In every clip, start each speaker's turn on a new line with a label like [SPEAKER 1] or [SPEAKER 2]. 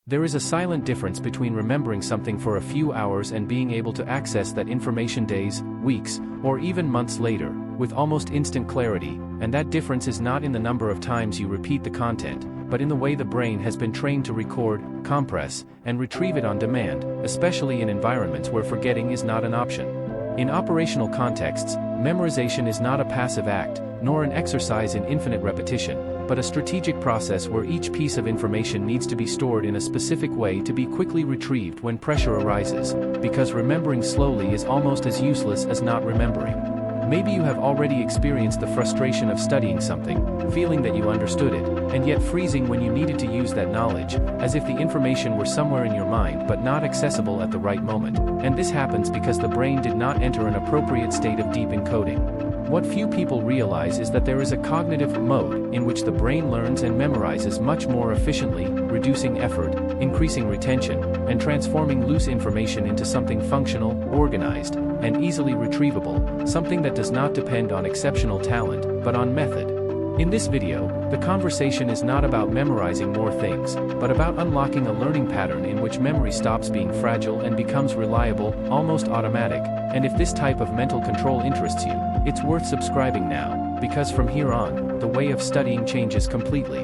[SPEAKER 1] There is a silent difference between remembering something for a few hours and being able to access that information days, weeks, or even months later, with almost instant clarity, and that difference is not in the number of times you repeat the content, but in the way the brain has been trained to record, compress, and retrieve it on demand, especially in environments where forgetting is not an option. In operational contexts, memorization is not a passive act, nor an exercise in infinite repetition, but a strategic process where each piece of information needs to be stored in a specific way to be quickly retrieved when pressure arises, because remembering slowly is almost as useless as not remembering. Maybe you have already experienced the frustration of studying something, feeling that you understood it, and yet freezing when you needed to use that knowledge, as if the information were somewhere in your mind but not accessible at the right moment, and this happens because the brain did not enter an appropriate state of deep encoding. What few people realize is that there is a cognitive mode in which the brain learns and memorizes much more efficiently, reducing effort, increasing retention, and transforming loose information into something functional, organized, and easily retrievable, something that does not depend on exceptional talent, but on method. In this video, the conversation is not about memorizing more things, but about unlocking a learning pattern in which memory stops being fragile and becomes reliable, almost automatic, and if this type of mental control interests you, it's worth subscribing now, because from here on, the way of studying changes completely.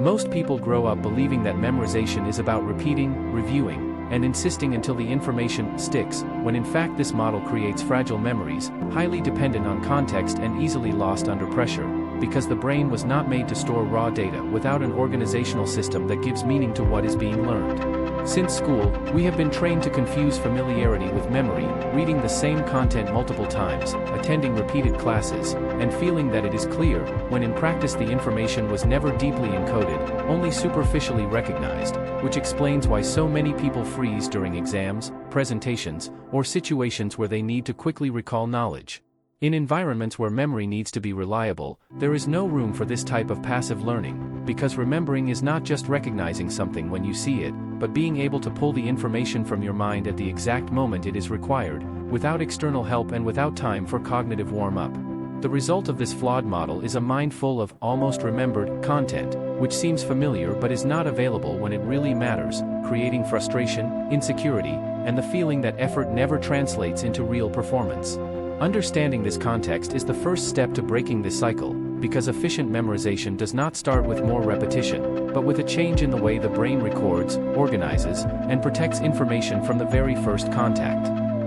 [SPEAKER 1] Most people grow up believing that memorization is about repeating, reviewing, and insisting until the information sticks, when in fact this model creates fragile memories, highly dependent on context and easily lost under pressure, because the brain was not made to store raw data without an organizational system that gives meaning to what is being learned. Since school, we have been trained to confuse familiarity with memory, reading the same content multiple times, attending repeated classes, and feeling that it is clear, when in practice the information was never deeply encoded, only superficially recognized, which explains why so many people freeze during exams, presentations, or situations where they need to quickly recall knowledge. In environments where memory needs to be reliable, there is no room for this type of passive learning, because remembering is not just recognizing something when you see it, but being able to pull the information from your mind at the exact moment it is required, without external help and without time for cognitive warm-up. The result of this flawed model is a mind full of almost remembered content, which seems familiar but is not available when it really matters, creating frustration, insecurity, and the feeling that effort never translates into real performance. Understanding this context is the first step to breaking this cycle, because efficient memorization does not start with more repetition, but with a change in the way the brain records, organizes, and protects information from the very first contact.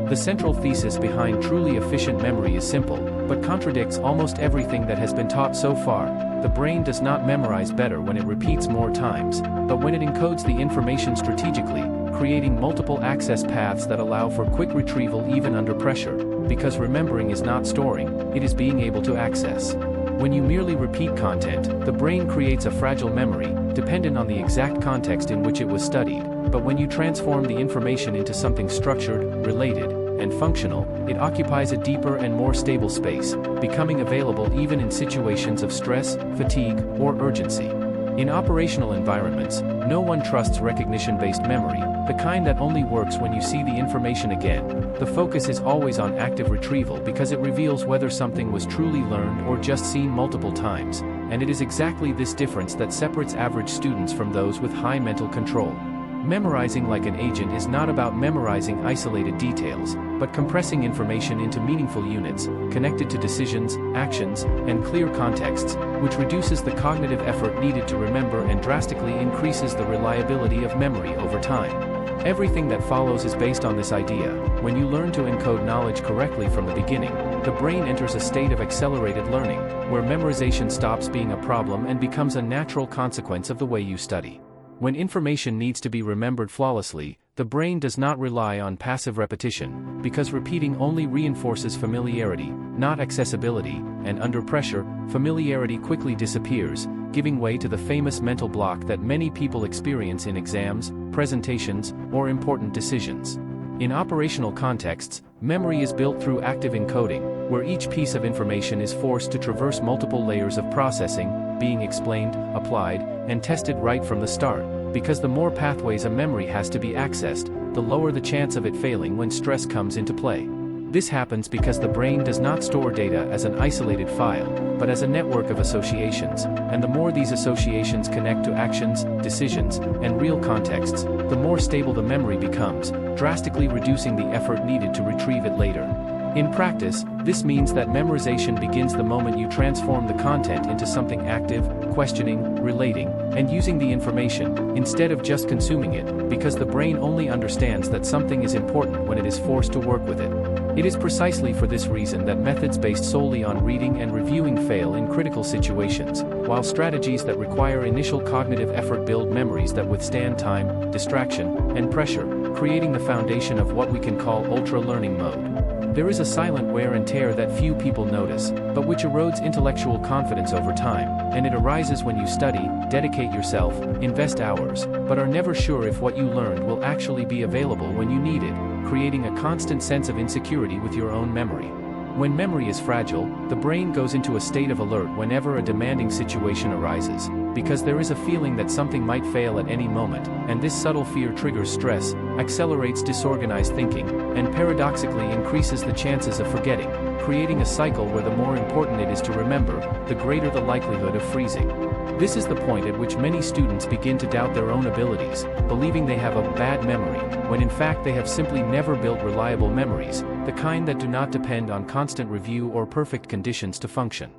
[SPEAKER 1] The central thesis behind truly efficient memory is simple, but contradicts almost everything that has been taught so far. The brain does not memorize better when it repeats more times, but when it encodes the information strategically, creating multiple access paths that allow for quick retrieval even under pressure, because remembering is not storing, it is being able to access. When you merely repeat content, the brain creates a fragile memory, dependent on the exact context in which it was studied, but when you transform the information into something structured, related, and functional, it occupies a deeper and more stable space, becoming available even in situations of stress, fatigue, or urgency. In operational environments, no one trusts recognition-based memory, the kind that only works when you see the information again. The focus is always on active retrieval because it reveals whether something was truly learned or just seen multiple times, and it is exactly this difference that separates average students from those with high mental control. Memorizing like an agent is not about memorizing isolated details, but compressing information into meaningful units, connected to decisions, actions, and clear contexts, which reduces the cognitive effort needed to remember and drastically increases the reliability of memory over time. Everything that follows is based on this idea. When you learn to encode knowledge correctly from the beginning, the brain enters a state of accelerated learning, where memorization stops being a problem and becomes a natural consequence of the way you study. When information needs to be remembered flawlessly, the brain does not rely on passive repetition, because repeating only reinforces familiarity, not accessibility, and under pressure, familiarity quickly disappears, giving way to the famous mental block that many people experience in exams, presentations, or important decisions. In operational contexts, memory is built through active encoding, where each piece of information is forced to traverse multiple layers of processing, being explained, applied, and tested right from the start, because the more pathways a memory has to be accessed, the lower the chance of it failing when stress comes into play. This happens because the brain does not store data as an isolated file, but as a network of associations, and the more these associations connect to actions, decisions, and real contexts, the more stable the memory becomes, drastically reducing the effort needed to retrieve it later. In practice, this means that memorization begins the moment you transform the content into something active, questioning, relating, and using the information, instead of just consuming it, because the brain only understands that something is important when it is forced to work with it. It is precisely for this reason that methods based solely on reading and reviewing fail in critical situations, while strategies that require initial cognitive effort build memories that withstand time, distraction, and pressure, creating the foundation of what we can call ultra-learning mode. There is a silent wear and tear that few people notice, but which erodes intellectual confidence over time, and it arises when you study, dedicate yourself, invest hours, but are never sure if what you learned will actually be available when you need it, creating a constant sense of insecurity with your own memory. When memory is fragile, the brain goes into a state of alert whenever a demanding situation arises, because there is a feeling that something might fail at any moment, and this subtle fear triggers stress, accelerates disorganized thinking, and paradoxically increases the chances of forgetting, creating a cycle where the more important it is to remember, the greater the likelihood of freezing. This is the point at which many students begin to doubt their own abilities, believing they have a bad memory, when in fact they have simply never built reliable memories, the kind that do not depend on constant review or perfect conditions to function.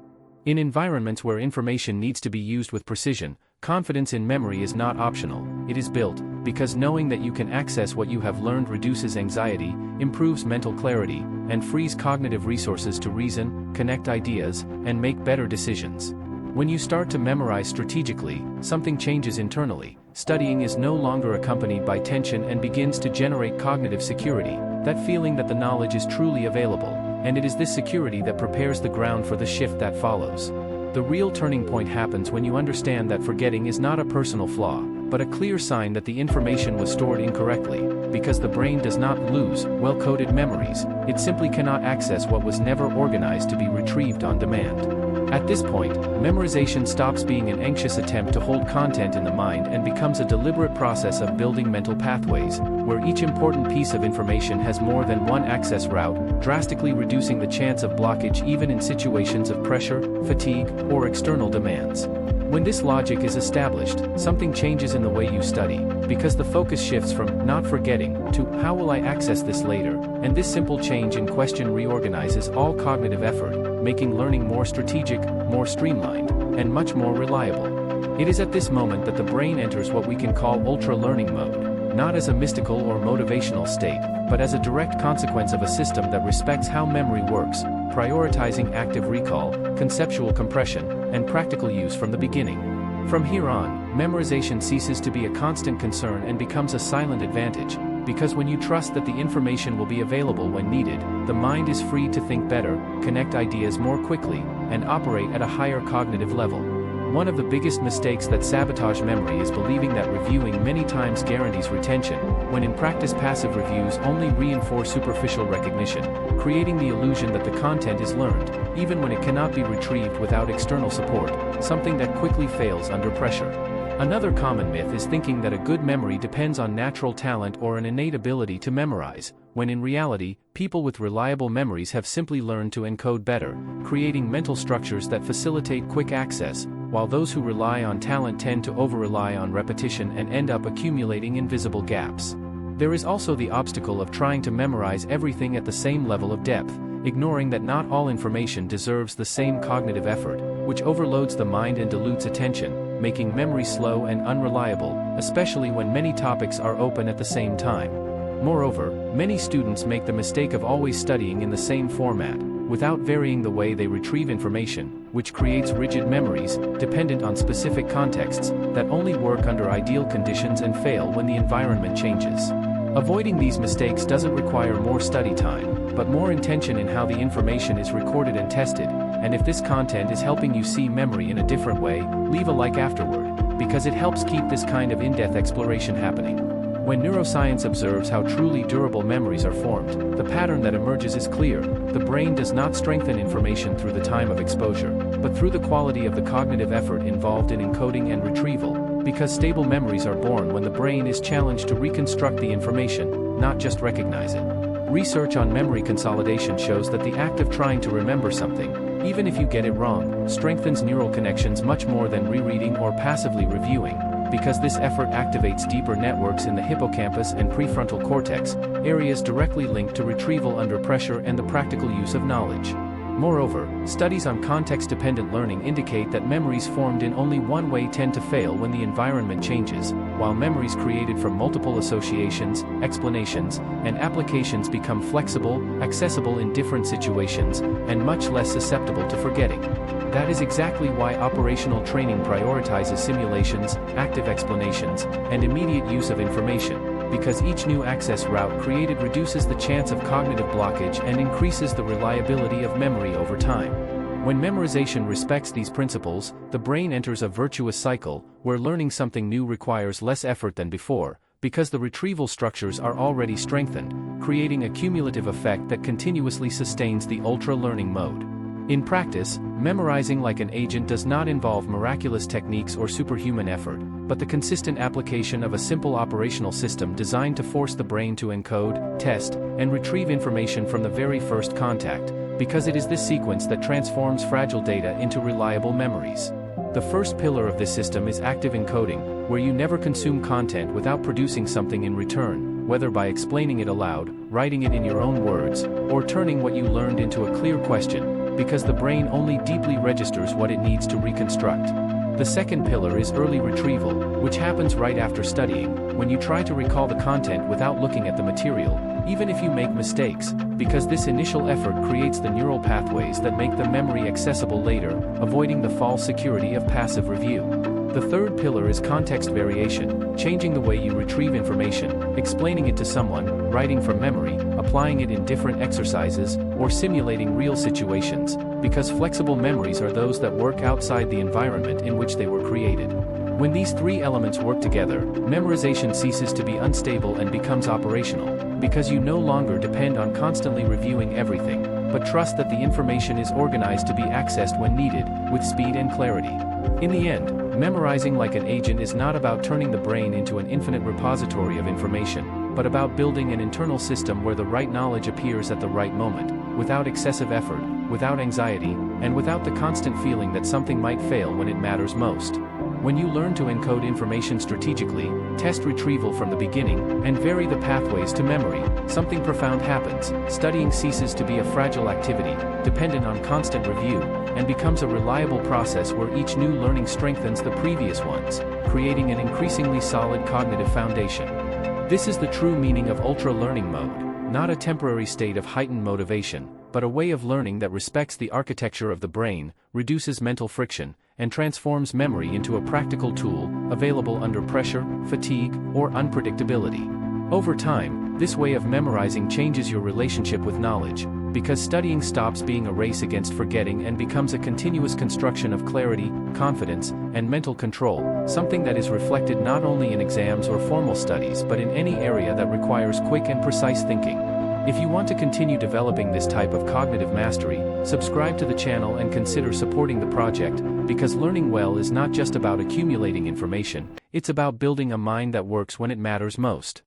[SPEAKER 1] In environments where information needs to be used with precision, confidence in memory is not optional, it is built, because knowing that you can access what you have learned reduces anxiety, improves mental clarity, and frees cognitive resources to reason, connect ideas, and make better decisions. When you start to memorize strategically, something changes internally. Studying is no longer accompanied by tension and begins to generate cognitive security, that feeling that the knowledge is truly available, and it is this security that prepares the ground for the shift that follows. The real turning point happens when you understand that forgetting is not a personal flaw, but a clear sign that the information was stored incorrectly, because the brain does not lose well-coded memories, it simply cannot access what was never organized to be retrieved on demand. At this point, memorization stops being an anxious attempt to hold content in the mind and becomes a deliberate process of building mental pathways, where each important piece of information has more than one access route, drastically reducing the chance of blockage even in situations of pressure, fatigue, or external demands. When this logic is established, something changes in the way you study, because the focus shifts from not forgetting to how will I access this later, and this simple change in question reorganizes all cognitive effort, making learning more strategic, more streamlined, and much more reliable. It is at this moment that the brain enters what we can call ultra-learning mode, not as a mystical or motivational state, but as a direct consequence of a system that respects how memory works, prioritizing active recall, conceptual compression, and practical use from the beginning. From here on, memorization ceases to be a constant concern and becomes a silent advantage, because when you trust that the information will be available when needed, the mind is free to think better, connect ideas more quickly, and operate at a higher cognitive level. One of the biggest mistakes that sabotage memory is believing that reviewing many times guarantees retention, when in practice passive reviews only reinforce superficial recognition, creating the illusion that the content is learned, even when it cannot be retrieved without external support, something that quickly fails under pressure. Another common myth is thinking that a good memory depends on natural talent or an innate ability to memorize, when in reality, people with reliable memories have simply learned to encode better, creating mental structures that facilitate quick access, while those who rely on talent tend to over-rely on repetition and end up accumulating invisible gaps. There is also the obstacle of trying to memorize everything at the same level of depth, ignoring that not all information deserves the same cognitive effort, which overloads the mind and dilutes attention, making memory slow and unreliable, especially when many topics are open at the same time. Moreover, many students make the mistake of always studying in the same format, without varying the way they retrieve information, which creates rigid memories, dependent on specific contexts, that only work under ideal conditions and fail when the environment changes. Avoiding these mistakes doesn't require more study time, but more intention in how the information is recorded and tested, and if this content is helping you see memory in a different way, leave a like afterward, because it helps keep this kind of in-depth exploration happening. When neuroscience observes how truly durable memories are formed, the pattern that emerges is clear. The brain does not strengthen information through the time of exposure, but through the quality of the cognitive effort involved in encoding and retrieval, because stable memories are born when the brain is challenged to reconstruct the information, not just recognize it. Research on memory consolidation shows that the act of trying to remember something, even if you get it wrong, strengthens neural connections much more than rereading or passively reviewing, because this effort activates deeper networks in the hippocampus and prefrontal cortex, areas directly linked to retrieval under pressure and the practical use of knowledge. Moreover, studies on context-dependent learning indicate that memories formed in only one way tend to fail when the environment changes, while memories created from multiple associations, explanations, and applications become flexible, accessible in different situations, and much less susceptible to forgetting. That is exactly why operational training prioritizes simulations, active explanations, and immediate use of information, because each new access route created reduces the chance of cognitive blockage and increases the reliability of memory over time. When memorization respects these principles, the brain enters a virtuous cycle, where learning something new requires less effort than before, because the retrieval structures are already strengthened, creating a cumulative effect that continuously sustains the ultra-learning mode. In practice, memorizing like an agent does not involve miraculous techniques or superhuman effort, but the consistent application of a simple operational system designed to force the brain to encode, test, and retrieve information from the very first contact, because it is this sequence that transforms fragile data into reliable memories. The first pillar of this system is active encoding, where you never consume content without producing something in return, whether by explaining it aloud, writing it in your own words, or turning what you learned into a clear question, because the brain only deeply registers what it needs to reconstruct. The second pillar is early retrieval, which happens right after studying, when you try to recall the content without looking at the material, even if you make mistakes, because this initial effort creates the neural pathways that make the memory accessible later, avoiding the false security of passive review. The third pillar is context variation, changing the way you retrieve information, explaining it to someone, writing from memory, applying it in different exercises, or simulating real situations, because flexible memories are those that work outside the environment in which they were created. When these three elements work together, memorization ceases to be unstable and becomes operational, because you no longer depend on constantly reviewing everything, but trust that the information is organized to be accessed when needed, with speed and clarity. In the end, memorizing like an agent is not about turning the brain into an infinite repository of information, but about building an internal system where the right knowledge appears at the right moment, without excessive effort, without anxiety, and without the constant feeling that something might fail when it matters most. When you learn to encode information strategically, test retrieval from the beginning, and vary the pathways to memory, something profound happens. Studying ceases to be a fragile activity, dependent on constant review, and becomes a reliable process where each new learning strengthens the previous ones, creating an increasingly solid cognitive foundation. This is the true meaning of ultra-learning mode, not a temporary state of heightened motivation, but a way of learning that respects the architecture of the brain, reduces mental friction, and transforms memory into a practical tool, available under pressure, fatigue, or unpredictability. Over time, this way of memorizing changes your relationship with knowledge, because studying stops being a race against forgetting and becomes a continuous construction of clarity, confidence, and mental control, something that is reflected not only in exams or formal studies but in any area that requires quick and precise thinking. If you want to continue developing this type of cognitive mastery, subscribe to the channel and consider supporting the project, because learning well is not just about accumulating information, it's about building a mind that works when it matters most.